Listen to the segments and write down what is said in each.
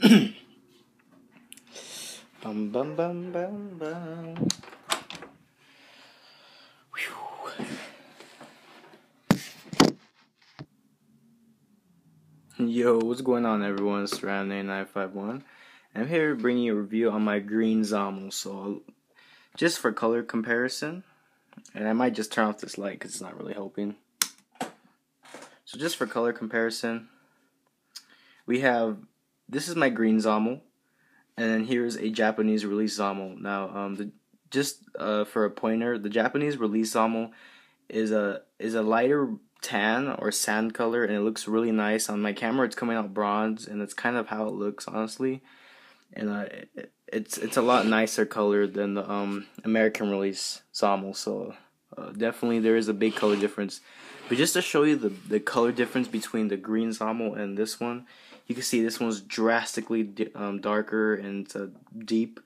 Bum bum bum bum bum. Yo, what's going on, everyone? It's Ram951. I'm here bringing you a review on my green Xamel. So, just for color comparison, and I might just turn off this light because it's not really helping. So, just for color comparison, we have this is my green Xamel, and then here's a Japanese release Xamel. Now, for a pointer, the Japanese release Xamel is a lighter tan or sand color, and it looks really nice. On my camera it's coming out bronze, and it's kind of how it looks, honestly. And it's a lot nicer color than the American release Xamel, so definitely there is a big color difference. But just to show you the color difference between the green Xamel and this one, you can see this one's drastically darker and deep.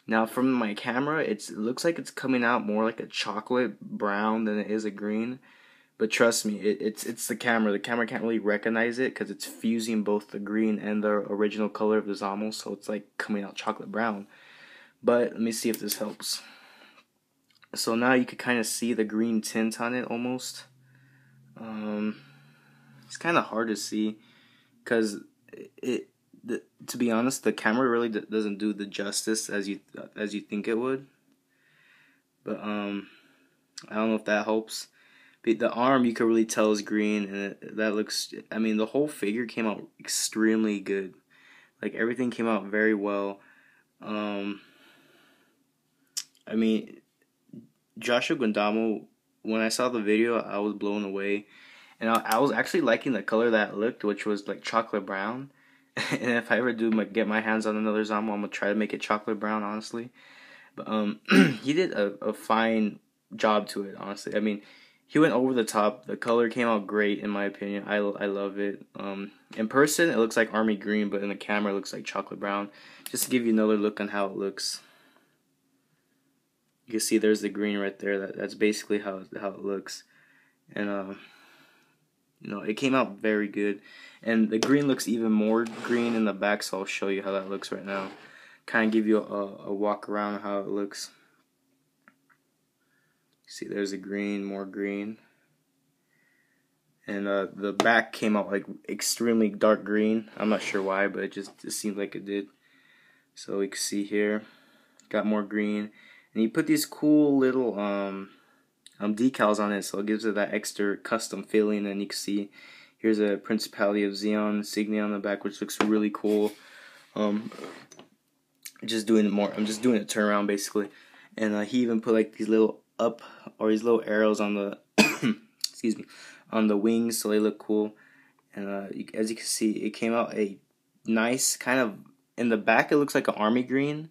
Now from my camera, it looks like it's coming out more like a chocolate brown than it is a green. But trust me, it's the camera. The camera can't really recognize it because it's fusing both the green and the original color of the Xamel, so it's like coming out chocolate brown. But let me see if this helps. So now you can kind of see the green tint on it almost. It's kind of hard to see because to be honest, the camera really doesn't do the justice as you think it would. But I don't know if that helps. But the arm you can really tell is green, and that looks. I mean, the whole figure came out extremely good. Like everything came out very well. I mean, Joshua Gundam. When I saw the video, I was blown away, and I was actually liking the color that it looked, which was like chocolate brown. And if I ever get my hands on another Xamel, I'm gonna try to make it chocolate brown, honestly. But he did a fine job to it, honestly. I mean, he went over the top. The color came out great, in my opinion. I love it. In person, it looks like army green, but in the camera, it looks like chocolate brown. Just to give you another look on how it looks. You can see there's the green right there. That's basically how it looks. And it came out very good. And the green looks even more green in the back, so I'll show you how that looks right now. Kind of give you a walk around how it looks. See, there's a green, more green. And the back came out like extremely dark green. I'm not sure why, but it seemed like it did. So you can see here, got more green. And he put these cool little decals on it, so it gives it that extra custom feeling. And you can see here's a Principality of Xeon insignia on the back, which looks really cool. I'm just doing it turn around basically. And he even put like these little these little arrows on the excuse me, on the wings, so they look cool. And as you can see, it came out a nice kind of, in the back it looks like an army green,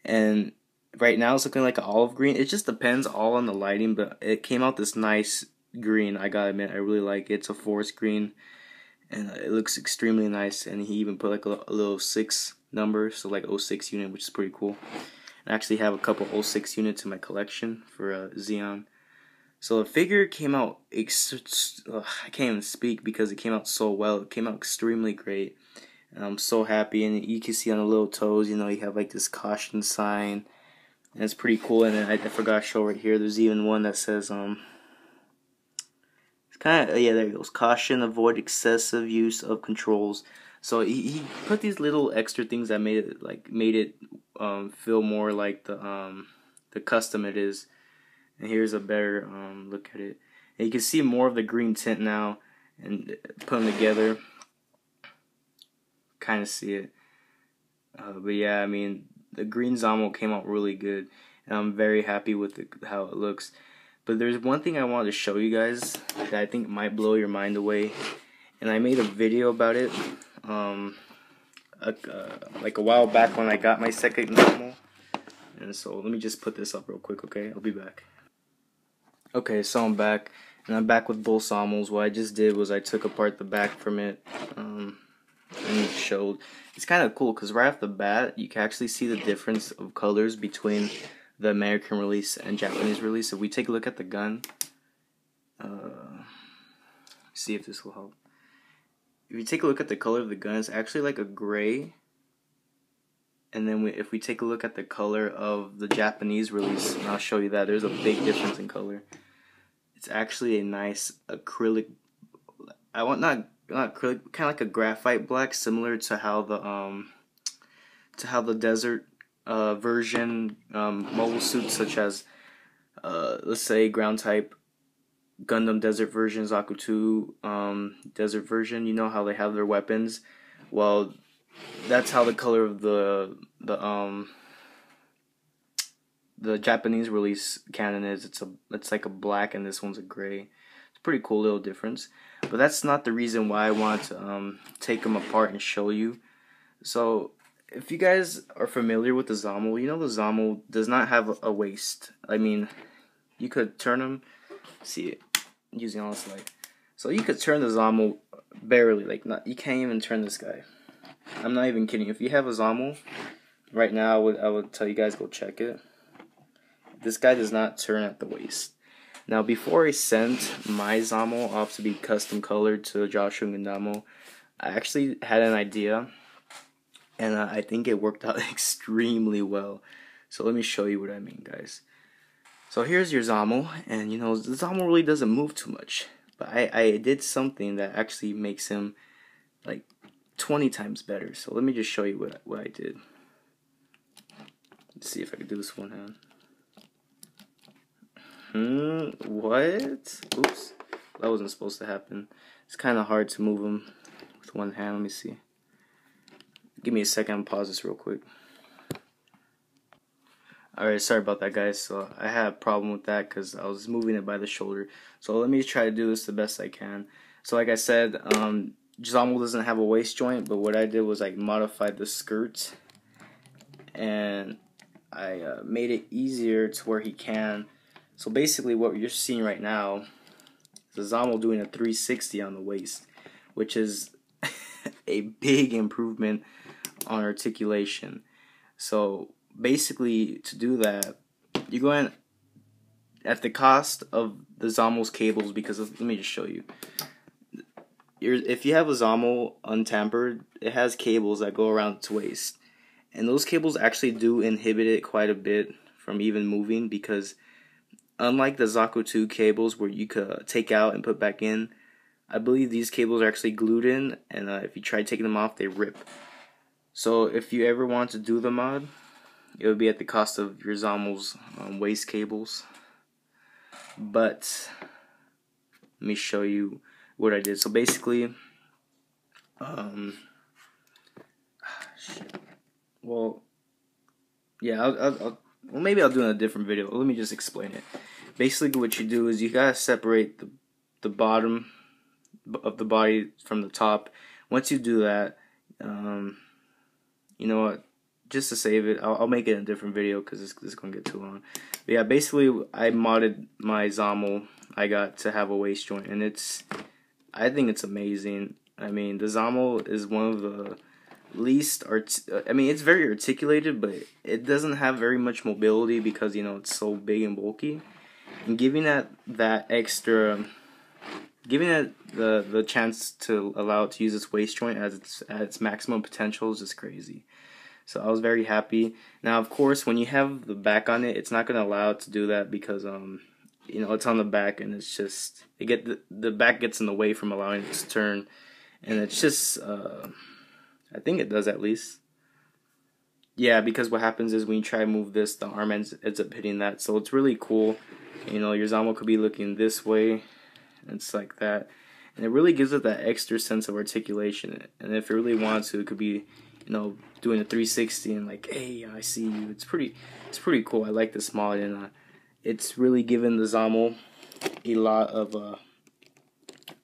and right now it's looking like an olive green. It just depends all on the lighting, but it came out this nice green. I gotta admit, I really like it. It's a forest green, and it looks extremely nice. And he even put like a little 6 number, so like 06 unit, which is pretty cool. I actually have a couple 06 units in my collection for Xeon. So the figure came out, I can't even speak because it came out so well. It came out extremely great. And I'm so happy. And you can see on the little toes, you have like this caution sign. And it's pretty cool. And then I forgot to show right here, there's even one that says, it's kind of, yeah, there it goes. Caution, avoid excessive use of controls. So he put these little extra things that made it feel more like the custom it is. And here's a better look at it. And you can see more of the green tint now, and put them together, kind of see it. But yeah, I mean, the green Xamel came out really good, and I'm very happy with how it looks. But there's one thing I wanted to show you guys that I think might blow your mind away, and I made a video about it like a while back when I got my second Xamel. And so let me just put this up real quick, okay? I'll be back. Okay, so I'm back, and I'm back with both Xamels. What I just did was I took apart the back from it, and it showed. It's kind of cool because right off the bat, you can actually see the difference of colors between the American release and Japanese release. If we take a look at the gun, see if this will help. If you take a look at the color of the gun, it's actually like a gray and then if we take a look at the color of the Japanese release, and I'll show you that there's a big difference in color. It's actually a nice acrylic. I want not acrylic, kind of like a graphite black, similar to how the desert version mobile suits, such as let's say ground type Gundam desert version, Zaku 2 desert version. You know how they have their weapons. Well, that's how the color of the Japanese release canon is. It's like a black, and this one's a gray. It's a pretty cool little difference. But that's not the reason why I want to take them apart and show you. So if you guys are familiar with the Xamel, you know the Xamel does not have a waist. I mean, you could turn them. See it using all this light. So you could turn the Xamel barely, like you can't even turn this guy. I'm not even kidding. If you have a Xamel right now, I would tell you guys go check it. This guy does not turn at the waist. Now, before I sent my Xamel off to be custom colored to Joshua Gundam, I actually had an idea, and I think it worked out extremely well. So let me show you what I mean, guys. So here's your Xamel, and you know the Xamel really doesn't move too much, but I did something that actually makes him like 20 times better. So let me just show you what I did. Let's see if I can do this one hand. What? Oops, that wasn't supposed to happen. It's kind of hard to move him with one hand. Let me see. Give me a second. I'll pause this real quick. Alright, sorry about that, guys. So I had a problem with that because I was moving it by the shoulder. So let me try to do this the best I can. So like I said, Xamel doesn't have a waist joint, but what I did was I modified the skirt, and I made it easier to where he can. So basically what you're seeing right now is the Xamel doing a 360 on the waist, which is a big improvement on articulation. So basically, to do that, you go in at the cost of the Xamel's cables, because let me just show you. If you have a Xamel untampered, it has cables that go around its waist, and those cables actually do inhibit it quite a bit from even moving, because unlike the Zaku 2 cables where you could take out and put back in, I believe these cables are actually glued in, and if you try taking them off, they rip. So if you ever want to do the mod, it would be at the cost of your Xamel's waist cables. But let me show you what I did. So basically, well, yeah, well, maybe I'll do it in a different video. Let me just explain it. Basically, what you do is you gotta separate the bottom of the body from the top. Once you do that, you know what? Just to save it, I'll make it in a different video because this is gonna get too long. But yeah, basically, I modded my Xamel I got to have a waist joint, and I think it's amazing. I mean, the Xamel is one of the least I mean, it's very articulated, but it doesn't have very much mobility because, you know, it's so big and bulky. And giving that extra, giving it the chance to allow it to use its waist joint at its maximum potential is just crazy. So I was very happy. Now, of course, when you have the back on it, it's not going to allow it to do that because you know, it's on the back, and it's just the back gets in the way from allowing it to turn, and it's just I think it does at least. Yeah, because what happens is when you try to move this, the arm ends up hitting that. So it's really cool. You know, your Xamel could be looking this way, and it's like that. And it really gives it that extra sense of articulation. And if it really wants to, it could be, you know, doing a 360 and like, hey, I see you. It's pretty cool. I like this mod, and it's really given the Xamel a lot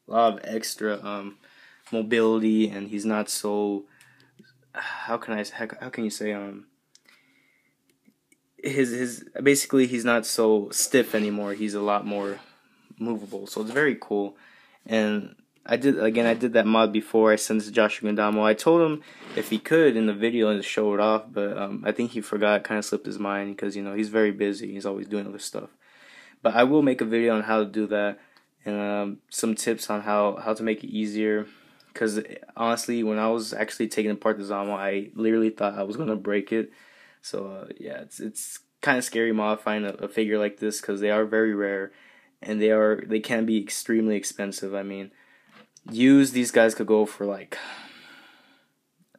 of extra mobility, and he's not so, how can you say, basically he's not so stiff anymore. He's a lot more movable, so it's very cool. And I did that mod before I sent it to Joshua Gundam. I told him if he could in the video and show it off, but I think he forgot, kind of slipped his mind because, you know, he's very busy. He's always doing other stuff. But I will make a video on how to do that, and some tips on how to make it easier because honestly, when I was actually taking apart the Xamel, I literally thought I was gonna break it. So yeah, it's kind of scary modifying a figure like this because they are very rare, and they can be extremely expensive. I mean, used, these guys could go for like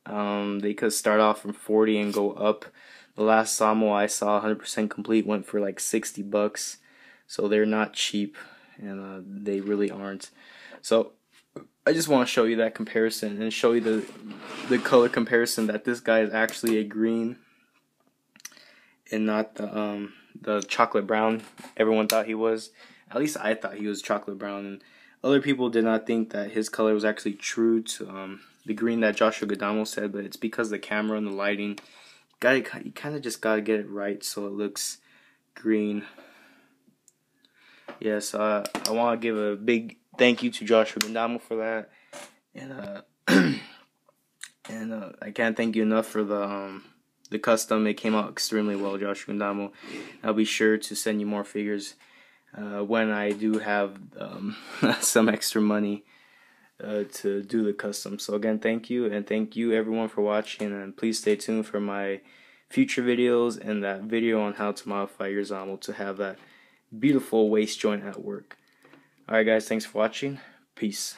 they could start off from 40 and go up. The last Xamel I saw 100% complete went for like $60, so they're not cheap, and they really aren't. So I just want to show you that comparison and show you the color comparison, that this guy is actually a green and not the chocolate brown everyone thought he was. At least I thought he was chocolate brown, and other people did not think that his color was actually true to the green that Joshua Gundam said, but it's because the camera and the lighting. You kind of just gotta get it right so it looks green. Yes, I want to give a big thank you to Joshua Gundam for that, and I can't thank you enough for the custom. It came out extremely well, Joshua Gundam. I'll be sure to send you more figures when I do have some extra money to do the custom. So again, thank you, and thank you everyone for watching, and please stay tuned for my future videos and that video on how to modify your Xamel to have that beautiful waist joint at work. Alright guys, thanks for watching. Peace.